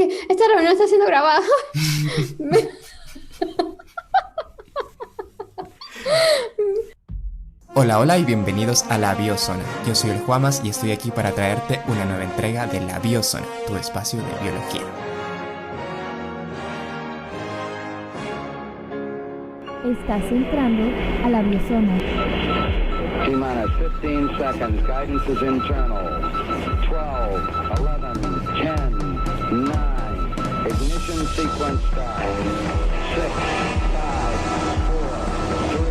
que esta reunión está siendo grabada. Hola, hola y bienvenidos a La Biozona. Yo soy el Juamas y estoy aquí para traerte una nueva entrega de La Biozona, tu espacio de biología. Estás entrando a la biozona. T-minus 15 seconds. Guidance is internal. 12, 11, 10, 9. Ignition sequence start. 6, 5, 4, 3,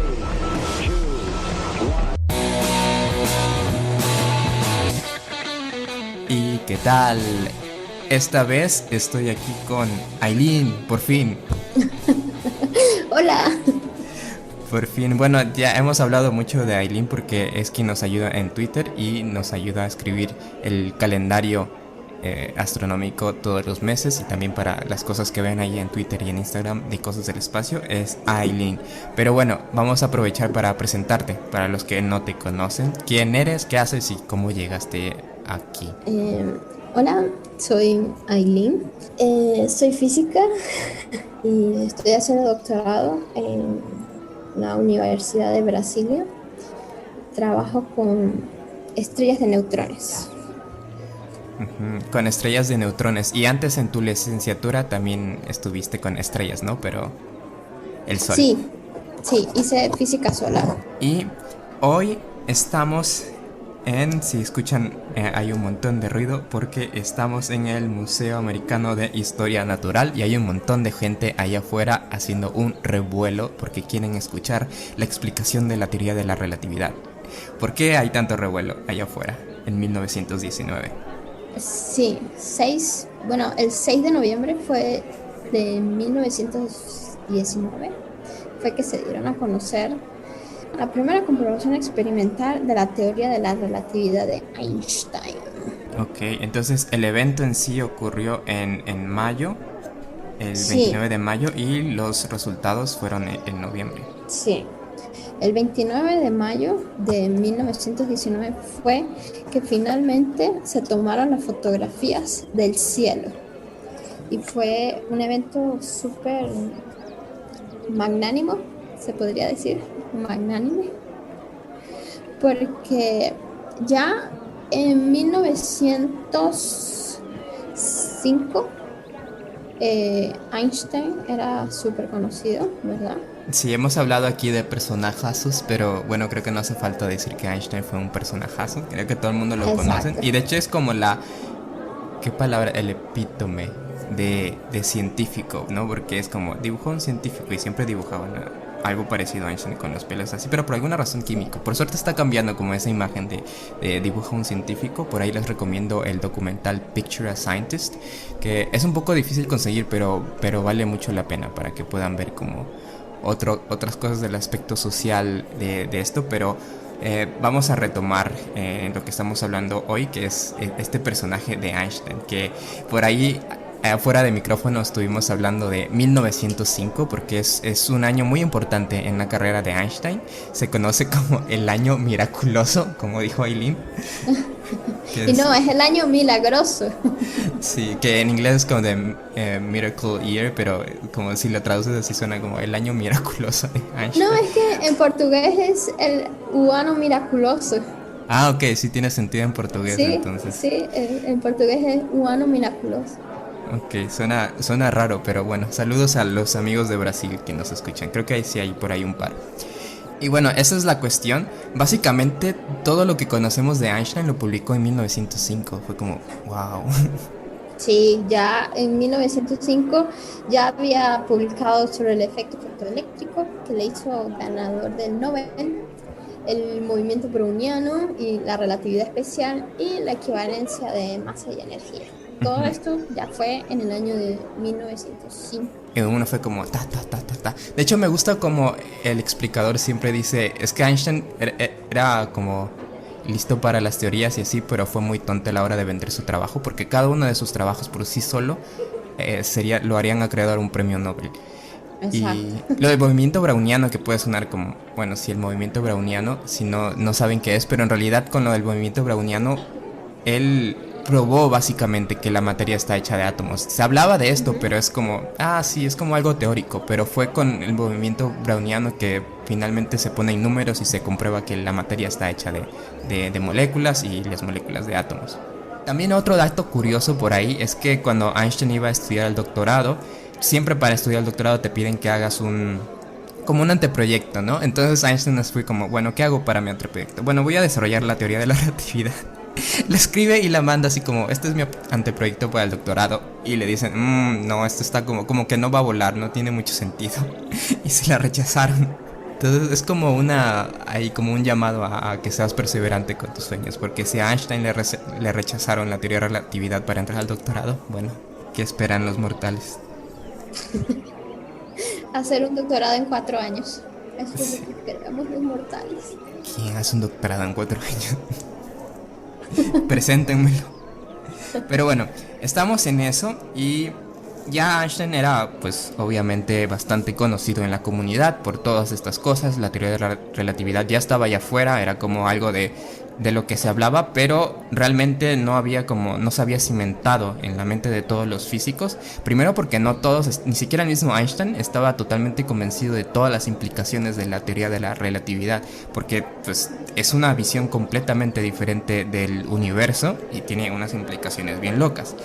2, 1. ¿Y qué tal? Esta vez estoy aquí con Aileen, por fin. Hola. Por fin, bueno, ya hemos hablado mucho de Aileen porque es quien nos ayuda en Twitter y nos ayuda a escribir el calendario astronómico todos los meses, y también para las cosas que ven ahí en Twitter y en Instagram de cosas del espacio es Aileen. Pero bueno, vamos a aprovechar para presentarte, para los que no te conocen. ¿Quién eres, qué haces y cómo llegaste aquí? Hola, soy Aileen. Soy física y estoy haciendo doctorado en la Universidad de Brasilia. Trabajo con estrellas de neutrones. Con estrellas de neutrones. Y antes en tu licenciatura también estuviste con estrellas, ¿no? Pero el Sol. Sí, hice física solar. Y hoy estamos si escuchan, hay un montón de ruido porque estamos en el Museo Americano de Historia Natural y hay un montón de gente allá afuera haciendo un revuelo porque quieren escuchar la explicación de la teoría de la relatividad. ¿Por qué hay tanto revuelo allá afuera en 1919? Sí, el 6 de noviembre fue de 1919, fue que se dieron a conocer la primera comprobación experimental de la teoría de la relatividad de Einstein. Ok, entonces el evento en sí ocurrió en mayo, el 29 de mayo, y los resultados fueron en noviembre. Sí, el 29 de mayo de 1919 fue que finalmente se tomaron las fotografías del cielo. Y fue un evento súper magnánimo, se podría decir, magnánime, porque ya en 1905 Einstein era súper conocido, ¿verdad? Sí, hemos hablado aquí de personajazos, pero bueno, creo que no hace falta decir que Einstein fue un personajazo. Creo que todo el mundo lo conoce. Y de hecho es como ¿qué palabra? El epítome de científico, ¿no? Porque es como, dibujó un científico y siempre dibujaban algo parecido a Einstein con los pelos así, pero por alguna razón químico. Por suerte está cambiando como esa imagen de dibuja un científico. Por ahí les recomiendo el documental Picture a Scientist, que es un poco difícil conseguir, pero vale mucho la pena para que puedan ver como otras cosas del aspecto social de esto. Pero vamos a retomar lo que estamos hablando hoy, que es este personaje de Einstein, que por ahí fuera de micrófono estuvimos hablando de 1905 porque es un año muy importante en la carrera de Einstein. Se conoce como el año miraculoso, como dijo Aileen. Y no, es el año milagroso. Sí, que en inglés es como de Miracle Year, pero como si lo traduces así suena como el año miraculoso de Einstein. No, es que en portugués es el ano miraculoso. Ah, ok, sí tiene sentido en portugués, sí, entonces. Sí, en portugués es ano miraculoso. Ok, suena raro, pero bueno, saludos a los amigos de Brasil que nos escuchan. Creo que ahí sí hay por ahí un par. Y bueno, esa es la cuestión. Básicamente, todo lo que conocemos de Einstein lo publicó en 1905. Fue como, wow. Sí, ya en 1905 ya había publicado sobre el efecto fotoeléctrico que le hizo ganador del Nobel, el movimiento browniano y la relatividad especial y la equivalencia de masa y energía. Todo esto ya fue en el año de 1905. Y uno fue como ta. De hecho me gusta como el explicador siempre dice, es que Einstein era como listo para las teorías y así, pero fue muy tonto a la hora de vender su trabajo, porque cada uno de sus trabajos por sí solo lo harían acreedor a un premio Nobel. Exacto. Y lo del movimiento browniano, que puede sonar como, bueno, sí, el movimiento browniano, si no saben qué es, pero en realidad con lo del movimiento browniano él probó básicamente que la materia está hecha de átomos. Se hablaba de esto, pero es como, sí, es como algo teórico, pero fue con el movimiento browniano que finalmente se pone en números y se comprueba que la materia está hecha de moléculas y las moléculas de átomos. También otro dato curioso por ahí es que cuando Einstein iba a estudiar el doctorado, siempre para estudiar el doctorado te piden que hagas como un anteproyecto, ¿no? Entonces Einstein fue como, bueno, ¿qué hago para mi anteproyecto? Bueno, voy a desarrollar la teoría de la relatividad. La escribe y la manda así como, este es mi anteproyecto para el doctorado. Y le dicen, no, esto está como que no va a volar, no tiene mucho sentido. Y se la rechazaron. Entonces es como como un llamado a que seas perseverante con tus sueños. Porque si a Einstein le rechazaron la teoría de relatividad para entrar al doctorado, bueno, ¿qué esperan los mortales? Hacer un doctorado en 4 años. Eso es lo que queremos los mortales. ¿Quién hace un doctorado en 4 años? Preséntenmelo. Pero bueno, estamos en eso y ya Einstein era pues obviamente bastante conocido en la comunidad por todas estas cosas. La teoría de la relatividad ya estaba allá afuera, era como algo de lo que se hablaba, pero realmente no se había cimentado en la mente de todos los físicos. Primero porque no todos, ni siquiera el mismo Einstein estaba totalmente convencido de todas las implicaciones de la teoría de la relatividad, porque pues es una visión completamente diferente del universo y tiene unas implicaciones bien locas.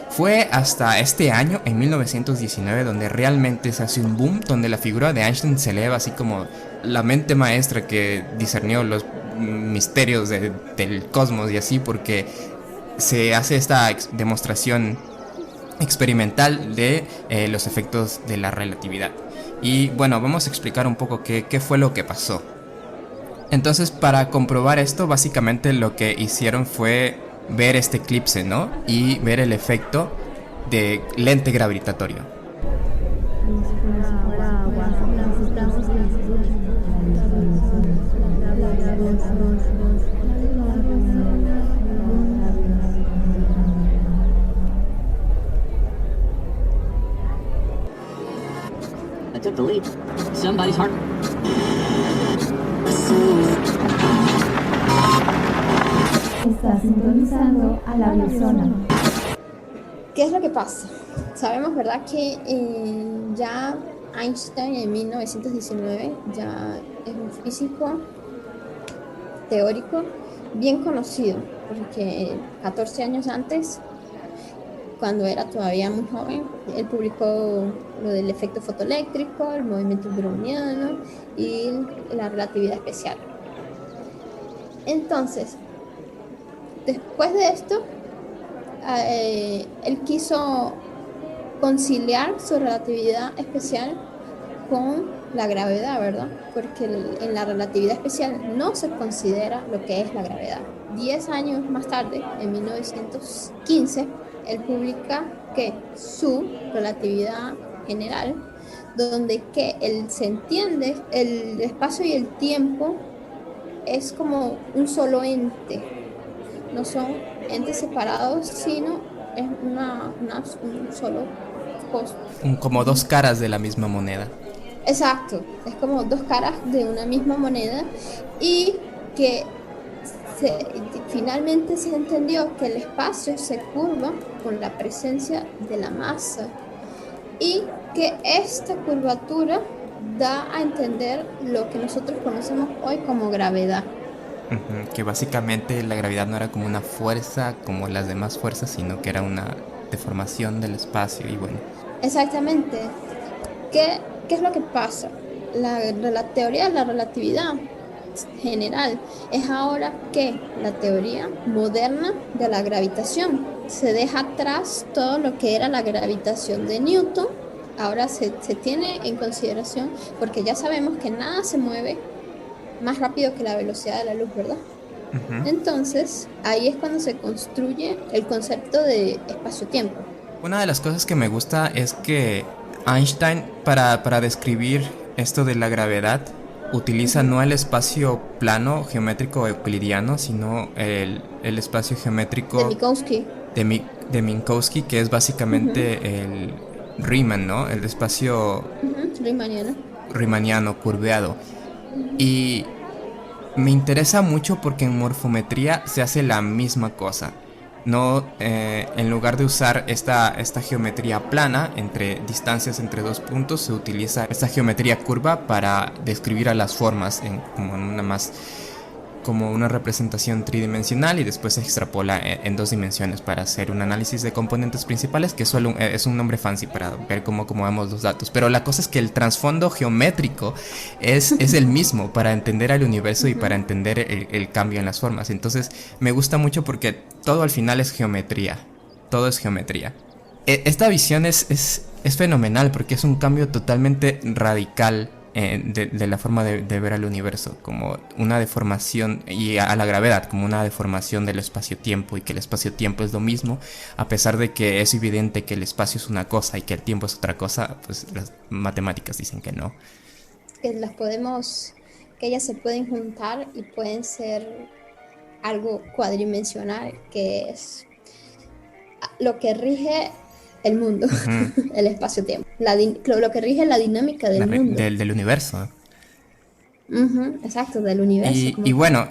Fue hasta este año, en 1919, donde realmente se hace un boom, donde la figura de Einstein se eleva así como la mente maestra que discernió los misterios del cosmos y así, porque se hace esta demostración experimental de los efectos de la relatividad. Y bueno, vamos a explicar un poco qué fue lo que pasó. Entonces, para comprobar esto, básicamente lo que hicieron fue ver este eclipse, ¿no? Y ver el efecto de lente gravitatorio. I took the lead. Somebody's heart. Está sintonizando a la biosona. ¿Qué es lo que pasa? Sabemos, ¿verdad?, que ya Einstein en 1919 ya es un físico teórico bien conocido, porque 14 años antes, cuando era todavía muy joven, él publicó lo del efecto fotoeléctrico, el movimiento browniano y la relatividad especial. Entonces, después de esto, él quiso conciliar su relatividad especial con la gravedad, ¿verdad? Porque en la relatividad especial no se considera lo que es la gravedad. 10 años más tarde, en 1915, él publica que su relatividad general, donde se entiende el espacio y el tiempo es como un solo ente. No son entes separados, sino es un solo cosa. Como dos caras de la misma moneda. Exacto, es como dos caras de una misma moneda y que finalmente se entendió que el espacio se curva con la presencia de la masa y que esta curvatura da a entender lo que nosotros conocemos hoy como gravedad. Que básicamente la gravedad no era como una fuerza como las demás fuerzas, sino que era una deformación del espacio y bueno. Exactamente. ¿Qué es lo que pasa? La teoría de la relatividad general es ahora que la teoría moderna de la gravitación. Se deja atrás todo lo que era la gravitación de Newton. Ahora se tiene en consideración porque ya sabemos que nada se mueve más rápido que la velocidad de la luz, ¿verdad? Entonces, ahí es cuando se construye el concepto de espacio-tiempo. Una de las cosas que me gusta es que Einstein, para describir esto de la gravedad, utiliza no el espacio plano geométrico euclidiano, sino el espacio geométrico de Minkowski. De Minkowski, que es básicamente el Riemann, ¿no? El espacio riemanniano curveado. Y me interesa mucho porque en morfometría se hace la misma cosa. en lugar de usar esta geometría plana entre distancias entre dos puntos, se utiliza esta geometría curva para describir a las formas como una representación tridimensional, y después se extrapola en dos dimensiones para hacer un análisis de componentes principales, que es un nombre fancy para ver cómo acomodamos los datos. Pero la cosa es que el trasfondo geométrico es el mismo para entender al universo y para entender el cambio en las formas. Entonces me gusta mucho porque todo al final es geometría. Todo es geometría. Esta visión es fenomenal porque es un cambio totalmente radical de la forma de ver al universo, como una deformación, y a la gravedad, como una deformación del espacio-tiempo, y que el espacio-tiempo es lo mismo, a pesar de que es evidente que el espacio es una cosa y que el tiempo es otra cosa. Pues las matemáticas dicen que no. Que ellas se pueden juntar y pueden ser algo cuadridimensional, que es lo que rige el mundo, el espacio-tiempo, lo que rige la dinámica del mundo. Del universo. Exacto, del universo. Y bueno,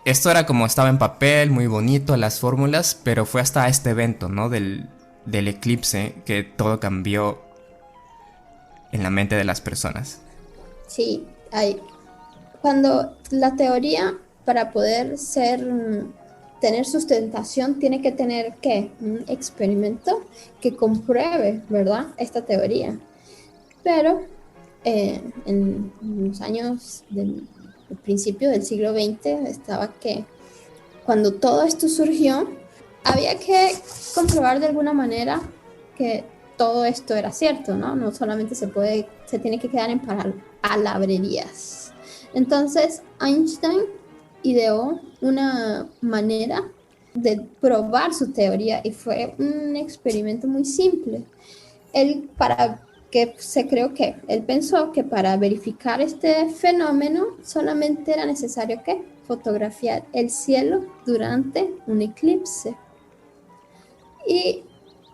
esto era como estaba en papel, muy bonito, las fórmulas, pero fue hasta este evento, ¿no? Del eclipse que todo cambió en la mente de las personas. Sí, cuando la teoría, para poder tener sustentación, tiene que tener un experimento que compruebe, ¿verdad?, esta teoría. Pero en los años del principio del siglo XX estaba que cuando todo esto surgió, había que comprobar de alguna manera que todo esto era cierto, ¿no? No solamente se tiene que quedar en palabrerías. Entonces Einstein ideó una manera de probar su teoría, y fue un experimento muy simple. Él pensó que para verificar este fenómeno solamente era necesario fotografiar el cielo durante un eclipse. ¿Y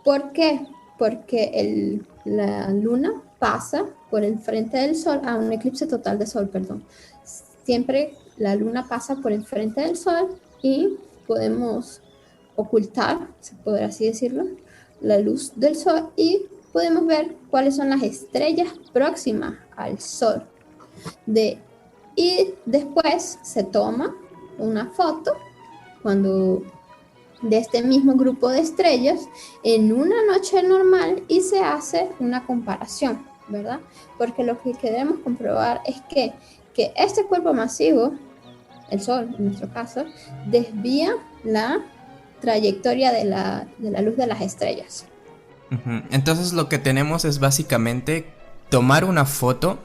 por qué? Porque la luna pasa por enfrente del sol, un eclipse total de sol, perdón. Siempre la luna pasa por enfrente del sol y podemos ocultar, se podrá así decirlo, la luz del sol, y podemos ver cuáles son las estrellas próximas al sol. Y después se toma una foto de este mismo grupo de estrellas en una noche normal, y se hace una comparación, ¿verdad? Porque lo que queremos comprobar es que este cuerpo masivo, el Sol en nuestro caso, desvía la trayectoria de la luz de las estrellas. Entonces lo que tenemos es básicamente tomar una foto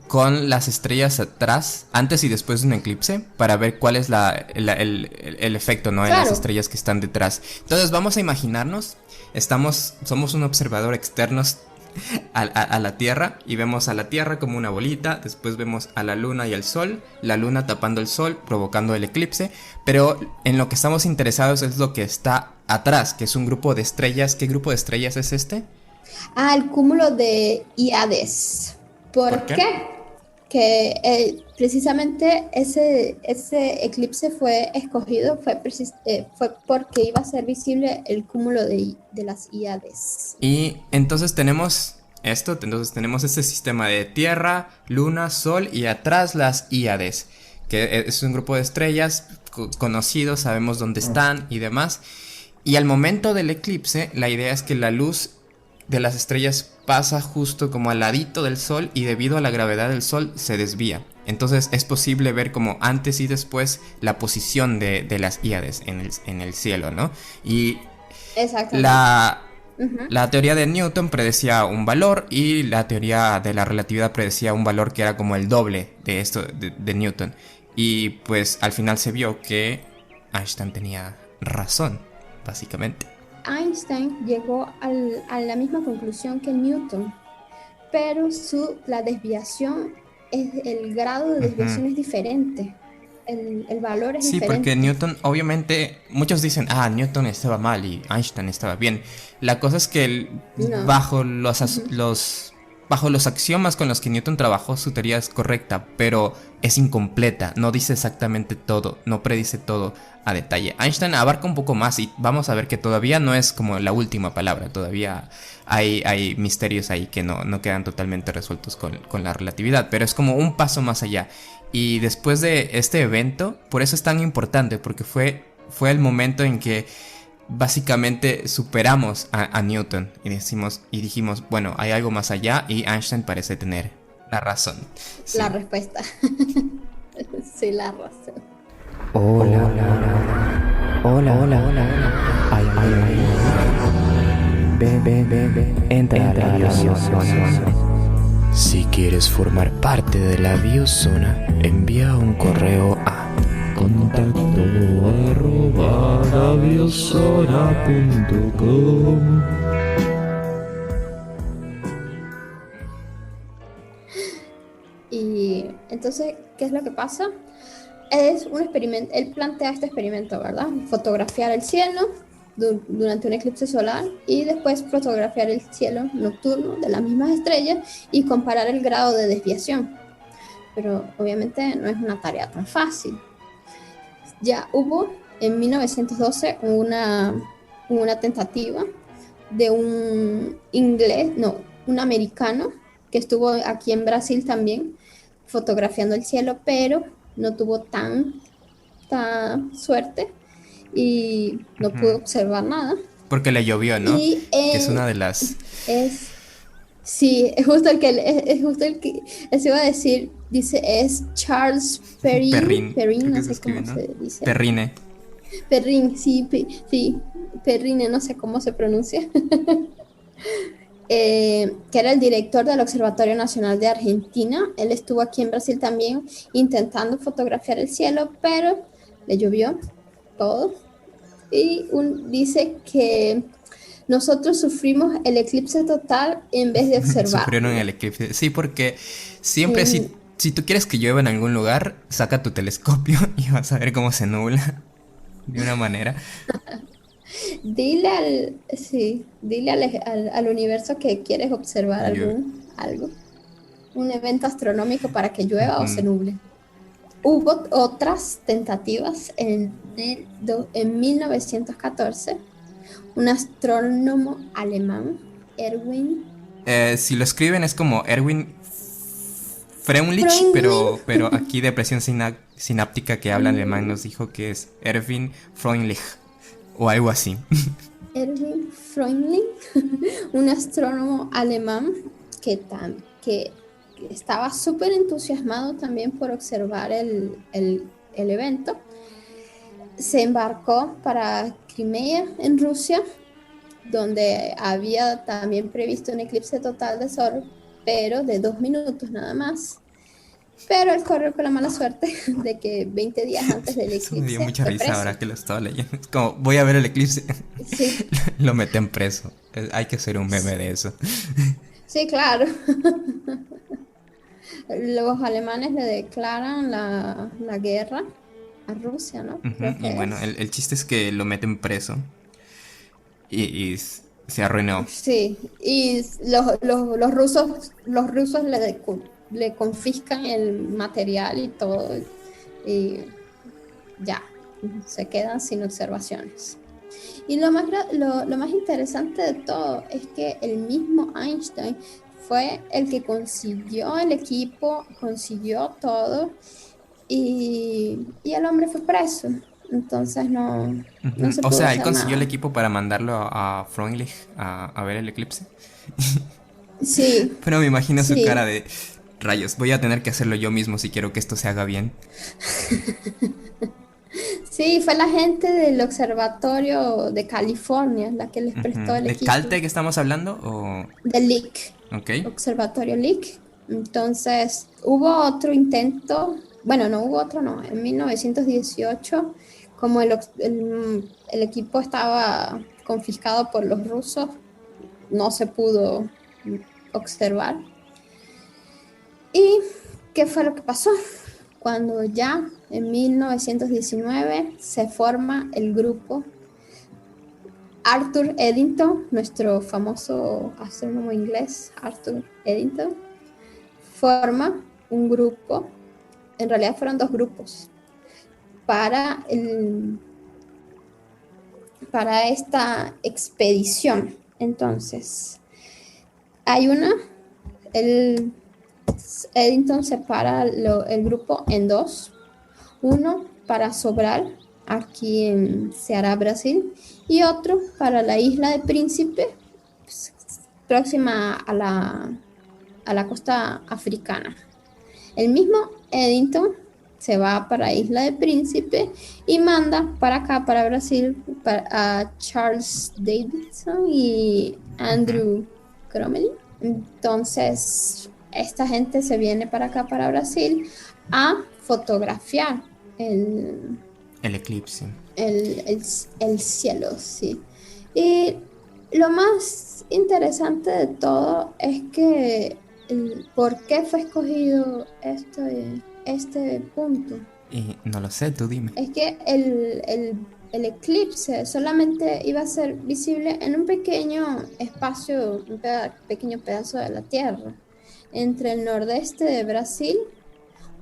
con las estrellas atrás, antes y después de un eclipse, para ver cuál es el efecto, ¿no? Claro. En las estrellas que están detrás. Entonces vamos a imaginarnos, somos un observador externo a la Tierra, y vemos a la Tierra como una bolita. Después vemos a la Luna y al Sol, la Luna tapando el Sol, provocando el eclipse. Pero en lo que estamos interesados es lo que está atrás, que es un grupo de estrellas. ¿Qué grupo de estrellas es este? El cúmulo de Híades. ¿Por qué? Que precisamente ese eclipse fue escogido, fue porque iba a ser visible el cúmulo de las Híades. Y entonces tenemos tenemos este sistema de Tierra, Luna, Sol, y atrás las Híades, que es un grupo de estrellas conocidos, sabemos dónde están y demás. Y al momento del eclipse, la idea es que la luz de las estrellas pasa justo como al ladito del Sol, y debido a la gravedad del Sol se desvía. Entonces es posible ver como antes y después la posición de las Híades en el cielo, ¿no? Y la teoría de Newton predecía un valor, y la teoría de la relatividad predecía un valor que era como el doble de esto de Newton. Y pues al final se vio que Einstein tenía razón, básicamente. Einstein llegó a la misma conclusión que Newton, pero la desviación, el grado de desviación es diferente, el valor es diferente. Sí, porque Newton, obviamente, muchos dicen, Newton estaba mal y Einstein estaba bien. La cosa es que bajo los bajo los axiomas con los que Newton trabajó, su teoría es correcta, pero es incompleta, no dice exactamente todo, no predice todo a detalle. Einstein abarca un poco más y vamos a ver que todavía no es como la última palabra, todavía hay misterios ahí que no quedan totalmente resueltos con la relatividad, pero es como un paso más allá. Y después de este evento, por eso es tan importante, porque fue el momento en que básicamente superamos a Newton y dijimos, bueno, hay algo más allá, y Einstein parece tener la razón. Sí. La respuesta. Sí, la razón. Hola, hola, hola, hola, hola. Ay, ay, ay. Ven, entra a la biozona. Si quieres formar parte de la biozona, envía un correo a contacto@labiozona.com. Y entonces, ¿qué es lo que pasa? Es un experimento, él plantea este experimento, ¿verdad? Fotografiar el cielo durante un eclipse solar y después fotografiar el cielo nocturno de las mismas estrellas y comparar el grado de desviación. Pero obviamente no es una tarea tan fácil. Ya hubo en 1912 una tentativa de un americano que estuvo aquí en Brasil también fotografiando el cielo, pero no tuvo tanta suerte y no pudo observar nada. Porque le llovió, ¿no? Y, que es una de las... Sí, es justo el que les iba a decir, dice, es Charles Perrin, no sé cómo se dice. Perrine. Perrin, sí, Perrine, no sé cómo se pronuncia. Que era el director del Observatorio Nacional de Argentina. Él estuvo aquí en Brasil también intentando fotografiar el cielo, pero le llovió todo. Y dice que nosotros sufrimos el eclipse total en vez de observar. Sufrieron el eclipse. Sí, porque siempre si tú quieres que llueva en algún lugar, saca tu telescopio y vas a ver cómo se nubla de una manera. Dile al universo que quieres observar algo, un evento astronómico para que llueva o se nuble. Hubo otras tentativas en 1914. Un astrónomo alemán, Erwin. Si lo escriben es como Erwin Freundlich, pero aquí de presión sináptica que habla alemán nos dijo que es Erwin Freundlich o algo así. Erwin Freundlich, un astrónomo alemán que estaba súper entusiasmado también por observar el evento. Se embarcó para Crimea, en Rusia, donde había también previsto un eclipse total de sol, pero de 2 minutos nada más. Pero él corrió con la mala suerte de que 20 días antes del eclipse... Eso me dio mucha risa ahora que lo estaba leyendo. Es como, voy a ver el eclipse. Sí. Lo meten preso. Hay que hacer un meme de eso. Sí, claro. Los alemanes le declaran la guerra a Rusia, ¿no? Y bueno, el chiste es que lo meten preso y se arruinó. Sí, y los rusos le confiscan el material y todo, y ya, se quedan sin observaciones. Y lo más interesante de todo es que el mismo Einstein fue el que consiguió el equipo, consiguió todo, y el hombre fue preso. Entonces no se pudo. O sea, él hacer consiguió nada. el equipo para mandarlo a Freundlich a ver el eclipse. Sí. Pero me imagino su cara de rayos, voy a tener que hacerlo yo mismo si quiero que esto se haga bien. Sí, fue la gente del observatorio de California la que les prestó el equipo. ¿De Caltech estamos hablando o...? De Lick. Okay. Observatorio Lick. Entonces, hubo otro intento. Bueno, no hubo otro, no. En 1918, como el equipo estaba confiscado por los rusos, no se pudo observar. ¿Y qué fue lo que pasó? Cuando ya en 1919 se forma el grupo Arthur Eddington, nuestro famoso astrónomo inglés, Arthur Eddington, forma un grupo, en realidad fueron dos grupos, para esta expedición. Entonces, Eddington separa el grupo en dos. Uno para Sobral, aquí en Ceará, Brasil, y otro para la isla de Príncipe, próxima a la costa africana. El mismo Eddington se va para Isla de Príncipe y manda para acá, para Brasil, a Charles Davidson y Andrew Crommelin. Entonces, esta gente se viene para acá, para Brasil, a fotografiar el eclipse. El cielo, sí. Y lo más interesante de todo es que ¿por qué fue escogido este punto? Y no lo sé, tú dime. Es que el eclipse solamente iba a ser visible en un pequeño espacio, un pequeño pedazo de la Tierra, entre el nordeste de Brasil,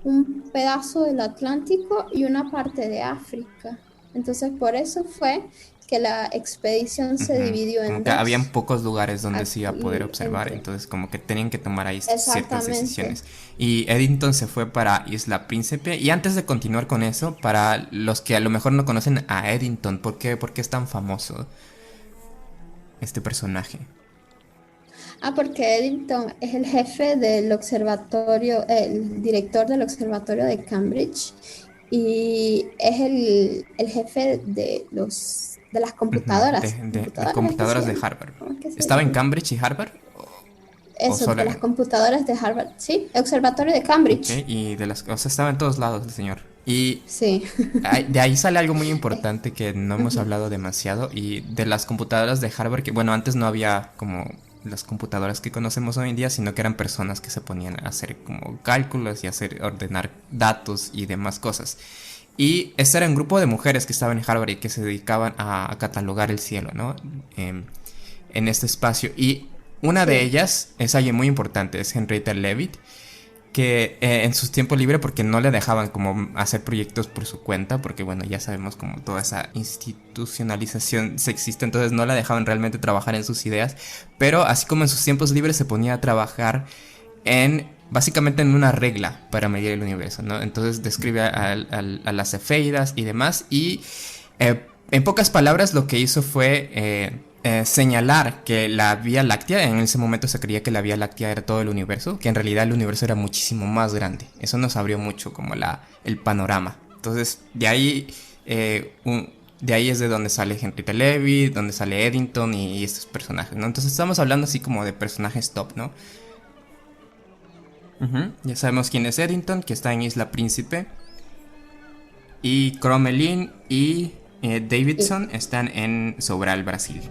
un pedazo del Atlántico y una parte de África. Entonces, por eso fue que la expedición se dividió en dos. Habían pocos lugares donde se iba a poder observar, entonces como que tenían que tomar ahí ciertas decisiones. Y Eddington se fue para Isla Príncipe. Y antes de continuar con eso, para los que a lo mejor no conocen a Eddington, ¿por qué es tan famoso este personaje? Porque Eddington es el jefe del observatorio, el director del observatorio de Cambridge, y es el jefe de las computadoras. De computadoras de Harvard. ¿Estaba en Cambridge y Harvard? Eso, de las computadoras de Harvard, sí, el observatorio de Cambridge. Okay, y estaba en todos lados el señor. Y sí. De ahí sale algo muy importante que no hemos hablado demasiado, y de las computadoras de Harvard, que bueno, antes no había como las computadoras que conocemos hoy en día, sino que eran personas que se ponían a hacer como cálculos y ordenar datos y demás cosas. Y este era un grupo de mujeres que estaban en Harvard y que se dedicaban a catalogar el cielo, ¿no? En este espacio. Y una de ellas es alguien muy importante, es Henrietta Leavitt, que en sus tiempos libres, porque no le dejaban como hacer proyectos por su cuenta, porque bueno, ya sabemos como toda esa institucionalización existe, entonces no la dejaban realmente trabajar en sus ideas, pero así como en sus tiempos libres se ponía a trabajar básicamente en una regla para medir el universo, ¿no? Entonces describe a las efeidas y demás, y en pocas palabras lo que hizo fue señalar que la Vía Láctea, en ese momento se creía que la Vía Láctea era todo el universo, que en realidad el universo era muchísimo más grande. Eso nos abrió mucho como el panorama. Entonces de ahí es de donde sale Henrietta Leavitt, donde sale Eddington y estos personajes, ¿no? Entonces estamos hablando así como de personajes top, ¿no? Ya sabemos quién es Eddington, que está en Isla Príncipe, y Crommelin y Davidson están en Sobral, Brasil.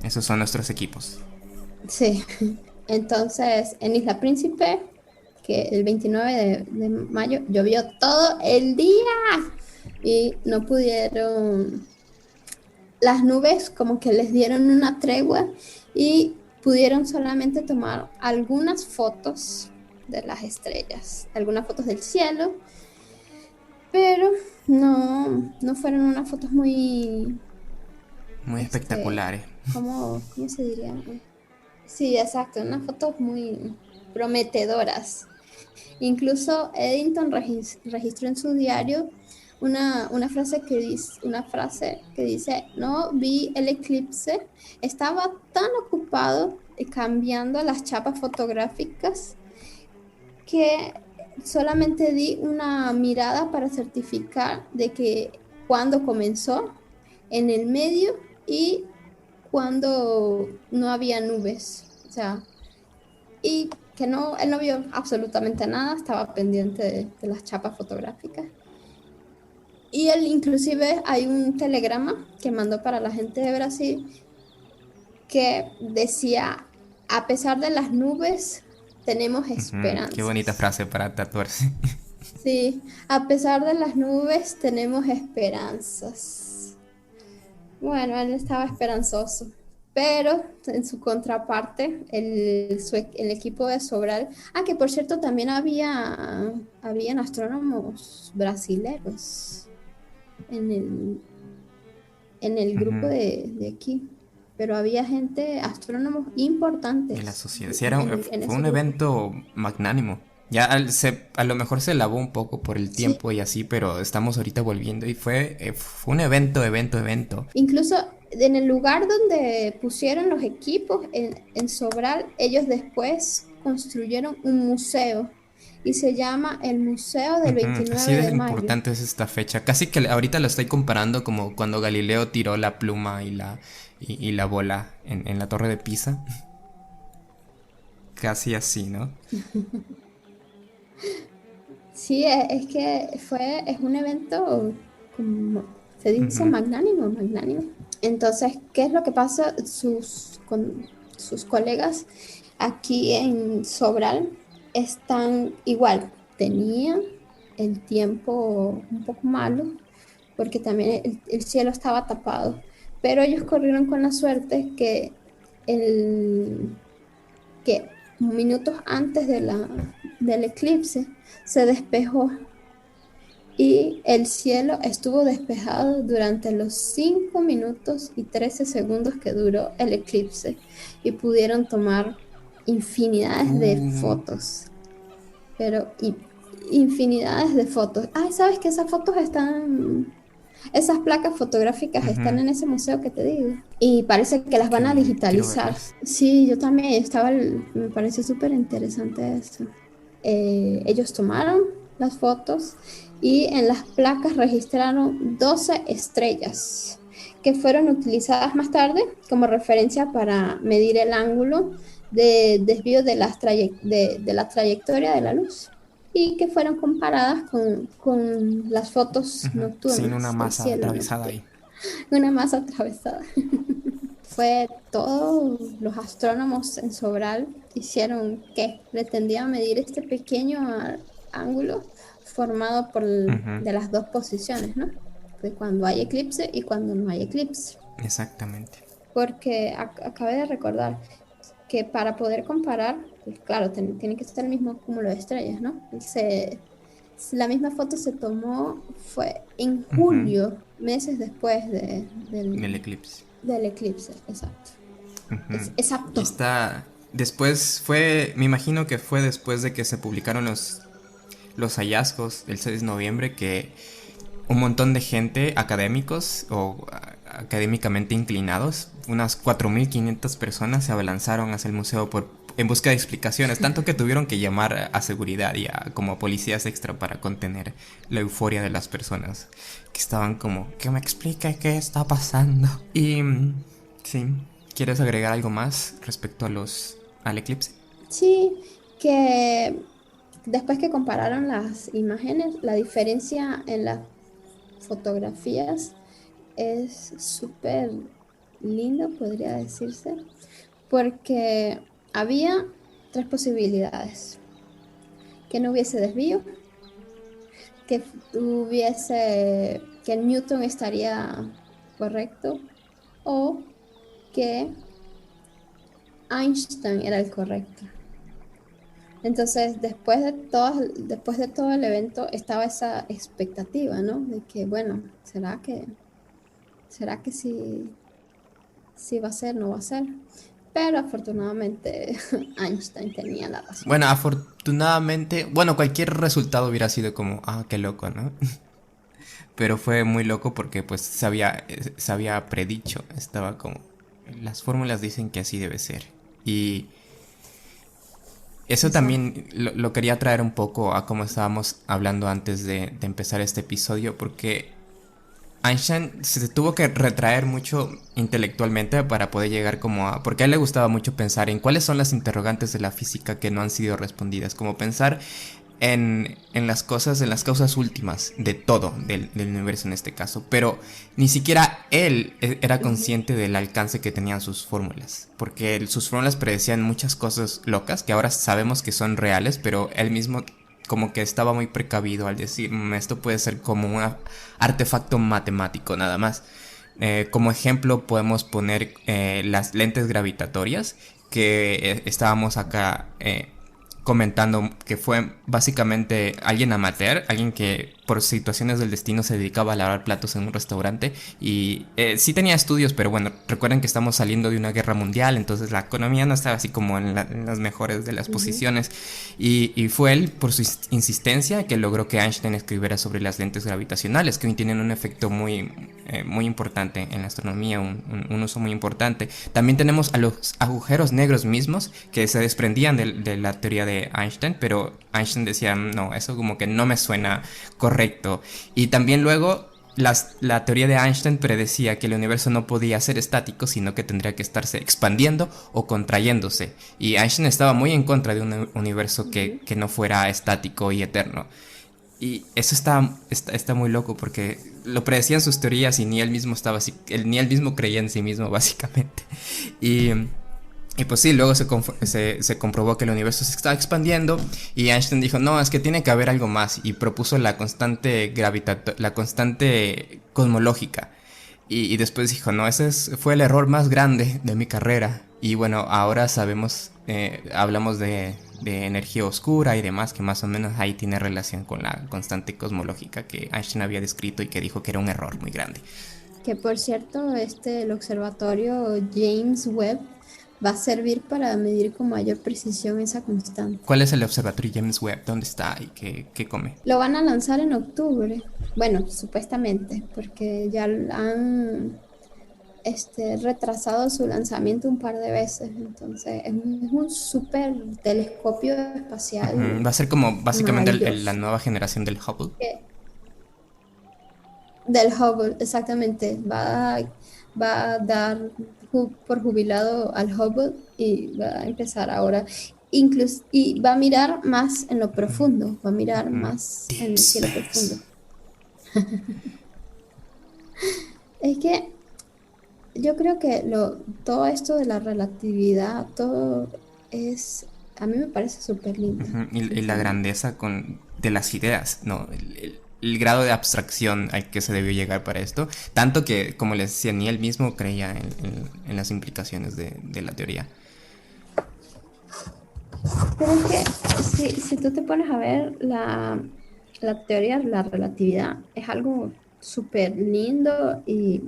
Esos son nuestros equipos. Sí, entonces en Isla Príncipe, que el 29 de mayo llovió todo el día y no pudieron, las nubes como que les dieron una tregua y pudieron solamente tomar algunas fotos de las estrellas, algunas fotos del cielo, pero no fueron unas fotos muy espectaculares. ¿Cómo se diría? Sí, exacto, unas fotos muy prometedoras. Incluso Eddington registró en su diario una frase que dice: no vi el eclipse, estaba tan ocupado cambiando las chapas fotográficas que solamente di una mirada para certificar de que cuando comenzó, en el medio y cuando no había nubes, o sea, y que él no vio absolutamente nada, estaba pendiente de las chapas fotográficas. Y él inclusive hay un telegrama que mandó para la gente de Brasil que decía: a pesar de las nubes, tenemos esperanza. Qué bonita frase para tatuarse. Sí, a pesar de las nubes, tenemos esperanzas. Bueno, él estaba esperanzoso, pero en su contraparte, el equipo de Sobral, que por cierto también habían astrónomos brasileños en el grupo Ujú. de aquí, pero había gente, astrónomos De la importantes sociedad. Sí, en fue ese un grupo. evento magnánimo. Ya a lo mejor se lavó un poco por el Sí, tiempo y así, pero estamos ahorita volviendo y fue un evento. incluso en el lugar donde pusieron los equipos, en Sobral, ellos después construyeron un museo y se llama el Museo del Ujú. Así 29 de de mayo. importante es esta fecha. Casi que ahorita lo estoy comparando como cuando Galileo tiró la pluma y la bola en la torre de Pisa. Casi así, ¿no? Sí, es que es un evento, como se dice, Ujú. magnánimo, magnánimo. Entonces, ¿qué es lo que pasa? Con sus colegas aquí en Sobral están igual, tenían el tiempo un poco malo, porque también el cielo estaba tapado, pero ellos corrieron con la suerte el, que minutos antes del eclipse se despejó y el cielo estuvo despejado durante los 5 minutos y 13 segundos que duró el eclipse y pudieron tomar infinidades de Uh, fotos, pero infinidades de fotos. ¿Sabes que esas placas fotográficas están ujú. en ese museo que te digo? Y parece que las Qué van a bien, quiero digitalizar. verlas. Sí, yo también me pareció súper interesante eso. Ellos tomaron las fotos y en las placas registraron 12 estrellas que fueron utilizadas más tarde como referencia para medir el ángulo de desvío de la trayectoria de la luz y que fueron comparadas con las fotos Ujú. Sin una nocturnas del masa cielo atravesada nocturno. ahí. Una masa atravesada. Fue todos los astrónomos en Sobral hicieron que pretendían medir este pequeño ángulo formado Ujú. de las dos posiciones, ¿no? De cuando hay eclipse y cuando no hay eclipse. Exactamente. Porque acabé de recordar que para poder comparar, pues claro, tiene que ser el mismo cúmulo de estrellas, ¿no? La misma foto se tomó, fue en Ujú. julio, meses después El eclipse. del eclipse, exacto. Ujú. Es Y apto. está. Después me imagino que fue después de que se publicaron los hallazgos del 6 de noviembre que un montón de gente, académicos o académicamente inclinados, unas 4.500 personas se abalanzaron hacia el museo en busca de explicaciones, tanto que tuvieron que llamar a seguridad y como a policías extra para contener la euforia de las personas que estaban como, que me explique qué está pasando. Y sí, ¿quieres agregar algo más respecto al eclipse? Sí, que después que compararon las imágenes, la diferencia en las fotografías es súper lindo, podría decirse, porque había tres posibilidades: que no hubiese desvío, que Newton estaría correcto o que Einstein era el correcto. Entonces, después de todo el evento estaba esa expectativa, ¿no? De que, bueno, será que sí va a ser, no va a ser? Pero afortunadamente Einstein tenía la razón. Bueno, afortunadamente, bueno, cualquier resultado hubiera sido como, qué loco, ¿no? Pero fue muy loco porque pues se había predicho, estaba como, las fórmulas dicen que así debe ser. Y eso Exacto. también lo quería traer un poco a como estábamos hablando antes de empezar este episodio, porque Einstein se tuvo que retraer mucho intelectualmente para poder llegar como a... Porque a él le gustaba mucho pensar en cuáles son las interrogantes de la física que no han sido respondidas, como pensar en las cosas, en las causas últimas de todo, del universo en este caso. Pero ni siquiera él era consciente del alcance que tenían sus fórmulas, porque sus fórmulas predecían muchas cosas locas que ahora sabemos que son reales, pero él mismo como que estaba muy precavido al decir, esto puede ser como un artefacto matemático nada más. Como ejemplo podemos poner las lentes gravitatorias que estábamos acá comentando, que fue básicamente alguien amateur, alguien que por situaciones del destino se dedicaba a lavar platos en un restaurante y sí tenía estudios, pero bueno, recuerden que estamos saliendo de una guerra mundial, entonces la economía no estaba así como en las mejores de las posiciones y fue él por su insistencia que logró que Einstein escribiera sobre las lentes gravitacionales, que hoy tienen un efecto muy importante en la astronomía, un uso muy importante. También tenemos a los agujeros negros mismos que se desprendían de la teoría de Einstein, pero Einstein decía, no, eso como que no me suena correcto. Y también luego la teoría de Einstein predecía que el universo no podía ser estático, sino que tendría que estarse expandiendo o contrayéndose. Y Einstein estaba muy en contra de un universo que no fuera estático y eterno. Y eso está muy loco porque lo predecían sus teorías y ni él mismo estaba así, ni él mismo creía en sí mismo, básicamente. Y pues sí, luego se comprobó que el universo se estaba expandiendo y Einstein dijo, no, es que tiene que haber algo más y propuso la constante cosmológica. Y después dijo, no, fue el error más grande de mi carrera. Y bueno, ahora sabemos, hablamos de energía oscura y demás, que más o menos ahí tiene relación con la constante cosmológica que Einstein había descrito y que dijo que era un error muy grande. Que por cierto, el observatorio James Webb va a servir para medir con mayor precisión esa constante. ¿Cuál es el observatorio James Webb? ¿Dónde está y qué come? Lo van a lanzar en octubre. Bueno, supuestamente, porque ya han retrasado su lanzamiento un par de veces. Entonces, es un súper telescopio espacial. Va a ser como básicamente la nueva generación del Hubble. Del Hubble, exactamente. Va a dar por jubilado al Hubble y va a empezar ahora. Y va a mirar más en lo profundo, va a mirar más en el cielo profundo. Es que yo creo que todo esto de la relatividad, todo a mí me parece súper lindo. Y la grandeza de las ideas, ¿no? El grado de abstracción al que se debió llegar para esto, tanto que, como les decía, ni él mismo creía en las implicaciones de la teoría. Pero es que si tú te pones a ver la teoría de la relatividad, es algo súper lindo y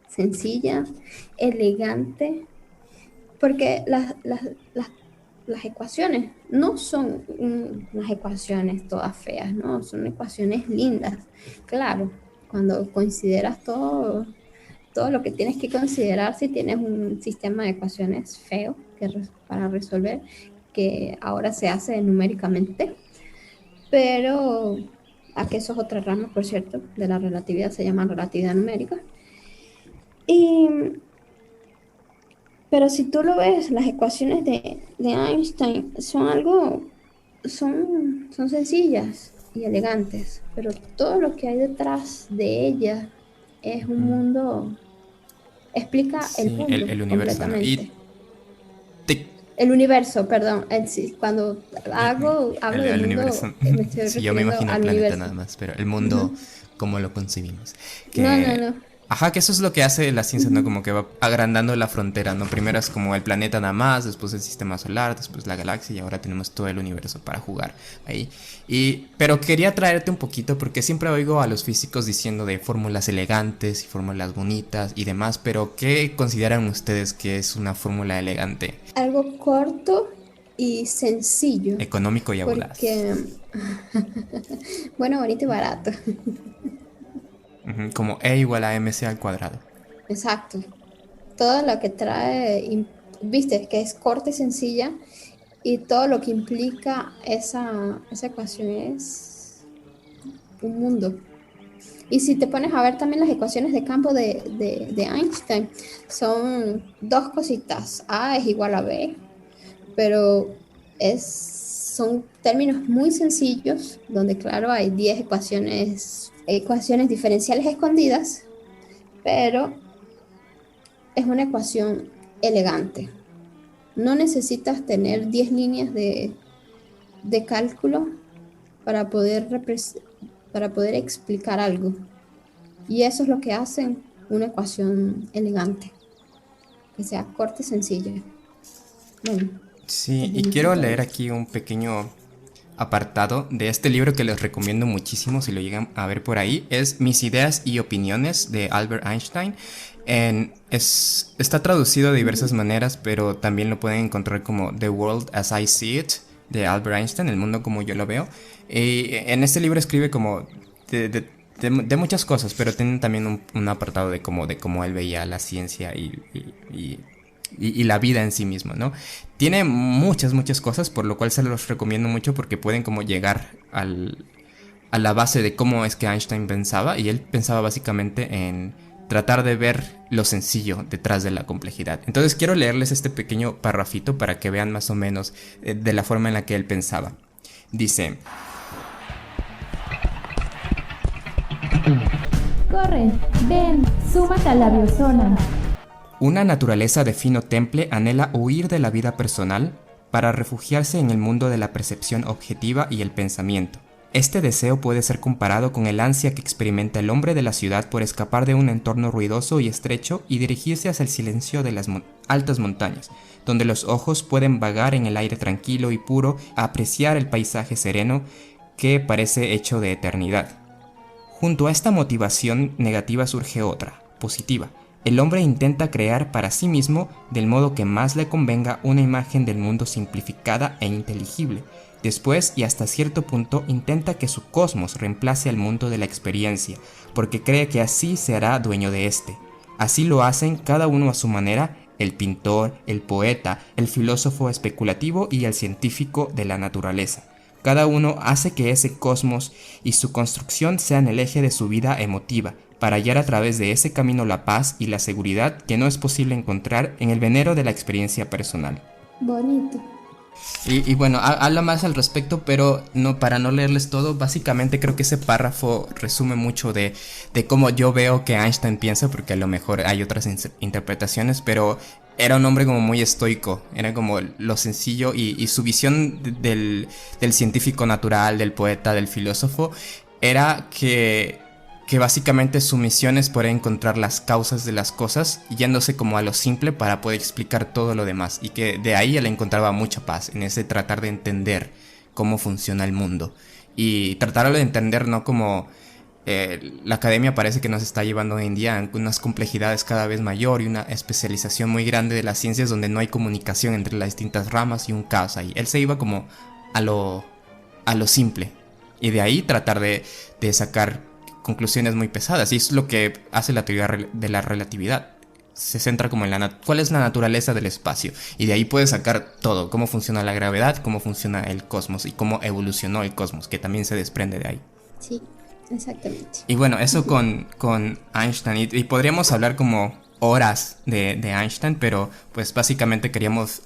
sencilla, elegante, porque las ecuaciones no son unas ecuaciones todas feas, ¿no? Son ecuaciones lindas. Claro, cuando consideras todo lo que tienes que considerar si tienes un sistema de ecuaciones feo para resolver, que ahora se hace numéricamente, pero aquí eso es otra rama, por cierto, de la relatividad, se llama relatividad numérica. Pero si tú lo ves, las ecuaciones de Einstein son sencillas y elegantes, pero todo lo que hay detrás de ellas es un mundo, explica el mundo el universo, completamente. El universo, perdón. Cuando hablo del mundo, universo. Me estoy Sí, yo me imagino el planeta universo. nada más, pero el mundo como lo concebimos. No. Ajá, que eso es lo que hace la ciencia, ¿no? Como que va agrandando la frontera, ¿no? Primero es como el planeta nada más, después el sistema solar, después la galaxia y ahora tenemos todo el universo para jugar ahí. Pero quería traerte un poquito porque siempre oigo a los físicos diciendo de fórmulas elegantes y fórmulas bonitas y demás, pero ¿qué consideran ustedes que es una fórmula elegante? Algo corto y sencillo. Económico y audaz. Porque, bueno, bonito y barato. Como E igual a mc al cuadrado. Exacto. Todo lo que trae, viste, que es corta y sencilla, y todo lo que implica esa ecuación es un mundo. Y si te pones a ver también las ecuaciones de campo de Einstein, son dos cositas. A es igual a B, pero son términos muy sencillos, donde claro hay 10 ecuaciones diferenciales escondidas, pero es una ecuación elegante. No necesitas tener 10 líneas de cálculo para poder explicar algo. Y eso es lo que hacen una ecuación elegante, que sea corta y sencilla. Bueno, Sí, y quiero leer aquí un pequeño apartado de este libro que les recomiendo muchísimo si lo llegan a ver por ahí. Es Mis ideas y opiniones de Albert Einstein. Está traducido de diversas maneras, pero también lo pueden encontrar como The World as I See It de Albert Einstein, el mundo como yo lo veo. Y en este libro escribe como de muchas cosas, pero tiene también un apartado de cómo él veía la ciencia y la vida en sí mismo, ¿no? Tiene muchas cosas, por lo cual se los recomiendo mucho porque pueden como llegar a la base de cómo es que Einstein pensaba, y él pensaba básicamente en tratar de ver lo sencillo detrás de la complejidad. Entonces quiero leerles este pequeño parrafito para que vean más o menos de la forma en la que él pensaba. Dice: Corre, ven, súmate a la biozona. una naturaleza de fino temple anhela huir de la vida personal para refugiarse en el mundo de la percepción objetiva y el pensamiento. Este deseo puede ser comparado con el ansia que experimenta el hombre de la ciudad por escapar de un entorno ruidoso y estrecho y dirigirse hacia el silencio de las altas montañas, donde los ojos pueden vagar en el aire tranquilo y puro a apreciar el paisaje sereno que parece hecho de eternidad. Junto a esta motivación negativa surge otra, positiva. El hombre intenta crear para sí mismo, del modo que más le convenga, una imagen del mundo simplificada e inteligible. Después, y hasta cierto punto, intenta que su cosmos reemplace al mundo de la experiencia, porque cree que así se hará dueño de éste. Así lo hacen cada uno a su manera, el pintor, el poeta, el filósofo especulativo y el científico de la naturaleza. Cada uno hace que ese cosmos y su construcción sean el eje de su vida emotiva, para hallar a través de ese camino la paz y la seguridad que no es posible encontrar en el venero de la experiencia personal. bonito. Y bueno, habla más al respecto, pero no, para no leerles todo, básicamente creo que ese párrafo resume mucho de cómo yo veo que Einstein piensa, porque a lo mejor hay otras interpretaciones, pero era un hombre como muy estoico, era como lo sencillo, y su visión del científico natural, del poeta, del filósofo, era que básicamente su misión es poder encontrar las causas de las cosas, yéndose como a lo simple para poder explicar todo lo demás, y que de ahí él encontraba mucha paz, en ese tratar de entender cómo funciona el mundo, y tratarlo de entender no como la academia parece que nos está llevando hoy en día a unas complejidades cada vez mayor y una especialización muy grande de las ciencias donde no hay comunicación entre las distintas ramas y un caos ahí. Él se iba como a lo simple, y de ahí tratar de sacar conclusiones muy pesadas, y es lo que hace la teoría de la relatividad. Se centra como en cuál es la naturaleza del espacio, y de ahí puedes sacar todo, cómo funciona la gravedad, cómo funciona el cosmos y cómo evolucionó el cosmos, que también se desprende de ahí. Sí, exactamente. Y bueno, eso con Einstein, y podríamos hablar como horas de Einstein, pero pues básicamente queríamos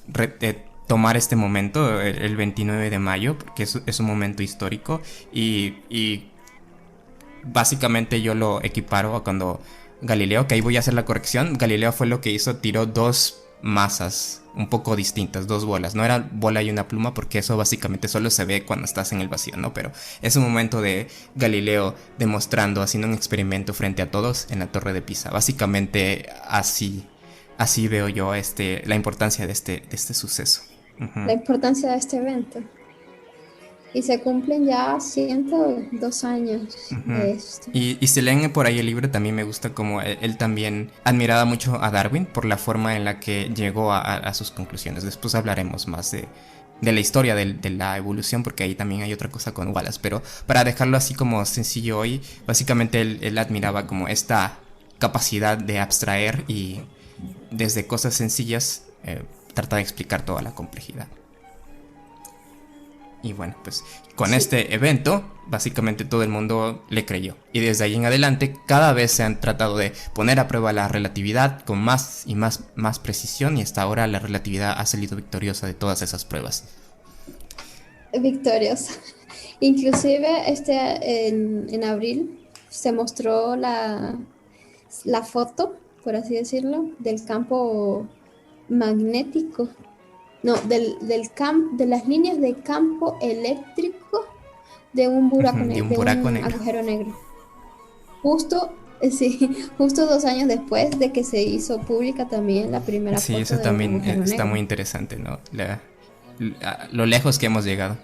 tomar este momento, el 29 de mayo, porque es un momento histórico, y básicamente yo lo equiparo a cuando Galileo, que ahí voy a hacer la corrección, Galileo fue lo que hizo, tiró dos masas un poco distintas, dos bolas, no era bola y una pluma, porque eso básicamente solo se ve cuando estás en el vacío, ¿no? Pero es un momento de Galileo demostrando, haciendo un experimento frente a todos en la Torre de Pisa. Básicamente así veo yo la importancia de este suceso. La importancia de este evento. Y se cumplen ya 102 años de esto. Y si leen por ahí el libro, también me gusta como él también admiraba mucho a Darwin por la forma en la que llegó a sus conclusiones. Después hablaremos más de la historia de la evolución, porque ahí también hay otra cosa con Wallace. Pero para dejarlo así como sencillo hoy, básicamente él admiraba como esta capacidad de abstraer y desde cosas sencillas tratar de explicar toda la complejidad. Y bueno, pues con este evento, básicamente todo el mundo le creyó. Y desde ahí en adelante, cada vez se han tratado de poner a prueba la relatividad con más y más precisión. Y hasta ahora la relatividad ha salido victoriosa de todas esas pruebas. Victoriosa. Inclusive en abril se mostró la foto, por así decirlo, del campo magnético. No, de las líneas de campo eléctrico de un buraco negro, de un agujero negro. Justo Sí, justo 2 años después de que se hizo pública también la primera Sí, foto eso del también agujero está negro. muy interesante, ¿no? Lo lejos que hemos llegado.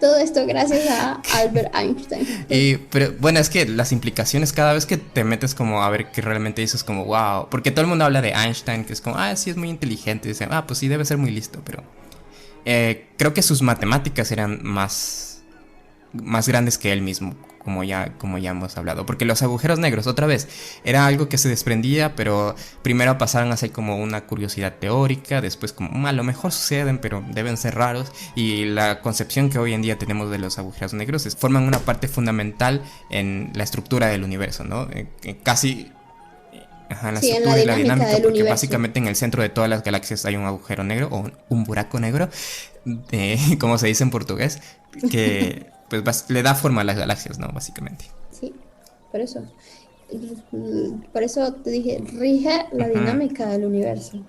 Todo esto gracias a Albert Einstein. Pero bueno, es que las implicaciones cada vez que te metes como a ver que realmente dices como wow, porque todo el mundo habla de Einstein, que es como, sí es muy inteligente, y dicen, pues sí debe ser muy listo, pero creo que sus matemáticas eran más grandes que él mismo, como ya hemos hablado. Porque los agujeros negros, otra vez, era algo que se desprendía, pero primero pasaron a ser como una curiosidad teórica, después como a lo mejor suceden, pero deben ser raros. Y la concepción que hoy en día tenemos de los agujeros negros forman una parte fundamental en la estructura del universo, ¿no? Casi... Ajá, la Sí, en estructura la y la dinámica dinámica, del porque universo. básicamente en el centro de todas las galaxias hay un agujero negro o un buraco negro, como se dice en portugués, que pues le da forma a las galaxias, ¿no? Básicamente. Sí, por eso. Por eso te dije, rige la dinámica del universo.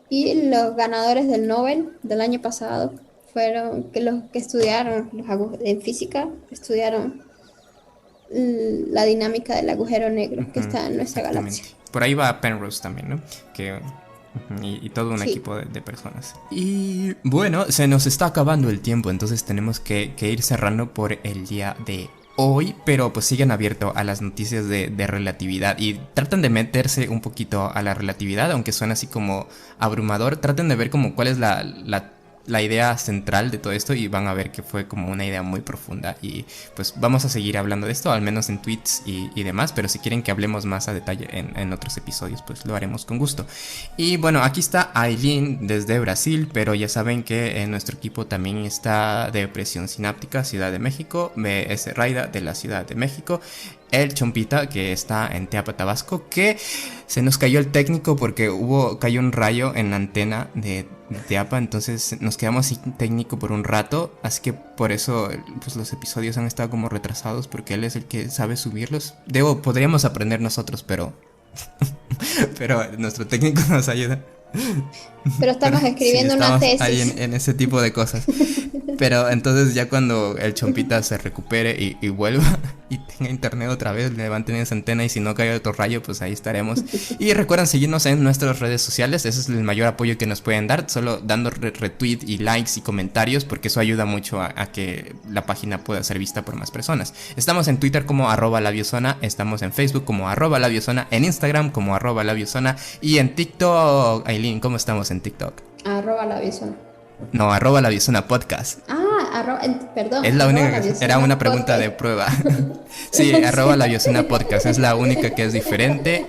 Y los ganadores del Nobel del año pasado fueron que los que estudiaron en física, estudiaron la dinámica del agujero negro que está en nuestra Exactamente. galaxia. Por ahí va Penrose también, ¿no? Que y todo un Sí. equipo de personas. Y bueno, se nos está acabando el tiempo, entonces tenemos que ir cerrando por el día de hoy, pero pues siguen abiertos a las noticias de relatividad y tratan de meterse un poquito a la relatividad, aunque suena así como abrumador, traten de ver como cuál es la idea central de todo esto y van a ver que fue como una idea muy profunda y pues vamos a seguir hablando de esto, al menos en tweets y demás, pero si quieren que hablemos más a detalle en otros episodios, pues lo haremos con gusto. Y bueno, aquí está Aileen desde Brasil, pero ya saben que en nuestro equipo también está de Presión Sináptica, Ciudad de México, BS Raida de la Ciudad de México, el Chompita que está en Teapa, Tabasco, que se nos cayó el técnico porque cayó un rayo en la antena de Teapa, entonces nos quedamos sin técnico por un rato, así que por eso pues los episodios han estado como retrasados porque él es el que sabe subirlos. Podríamos aprender nosotros, pero nuestro técnico nos ayuda. Pero estamos escribiendo sí, una tesis. Ahí en ese tipo de cosas. Pero entonces ya cuando el Chompita se recupere y vuelva y tenga internet otra vez, levanten esa antena y si no cae otro rayo, pues ahí estaremos. Y recuerden seguirnos en nuestras redes sociales, ese es el mayor apoyo que nos pueden dar, solo dando retweet y likes y comentarios, porque eso ayuda mucho a que la página pueda ser vista por más personas. Estamos en Twitter como @labiozona, estamos en Facebook como @labiozona, en Instagram como @labiozona y en TikTok. Aileen, ¿cómo estamos en TikTok? @labiozona. No, @labiozona podcast. Perdón. Es la única que era una pregunta de prueba. Sí, @labiozona podcast es la única que es diferente.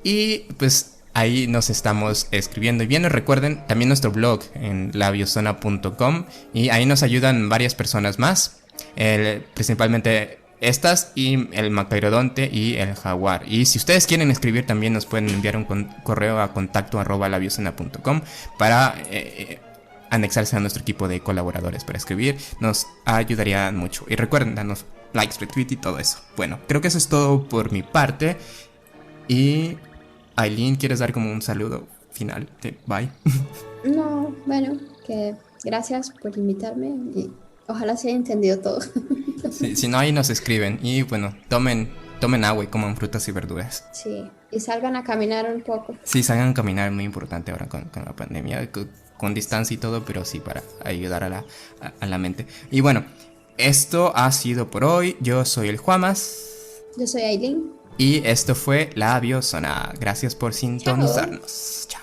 Y pues ahí nos estamos escribiendo y viendo. Recuerden también nuestro blog en labiozona.com y ahí nos ayudan varias personas más, principalmente estas y el macairodonte y el jaguar. Y si ustedes quieren escribir también nos pueden enviar un correo a contacto@labiozona.com para anexarse a nuestro equipo de colaboradores para escribir, nos ayudaría mucho. Y recuerden, darnos likes, retweet y todo eso. Bueno, creo que eso es todo por mi parte. Y Aileen, ¿quieres dar como un saludo final? Bye. No, bueno, que gracias por invitarme y ojalá se haya entendido todo. Sí, si no, ahí nos escriben. Y bueno, tomen agua y coman frutas y verduras. Sí, y salgan a caminar un poco. Sí, salgan a caminar, es muy importante ahora con la pandemia, con distancia y todo, pero sí para ayudar a la mente. Y bueno, esto ha sido por hoy. Yo soy el Juamas. Yo soy Aileen. Y esto fue Labiozona. Gracias por sintonizarnos. Chao.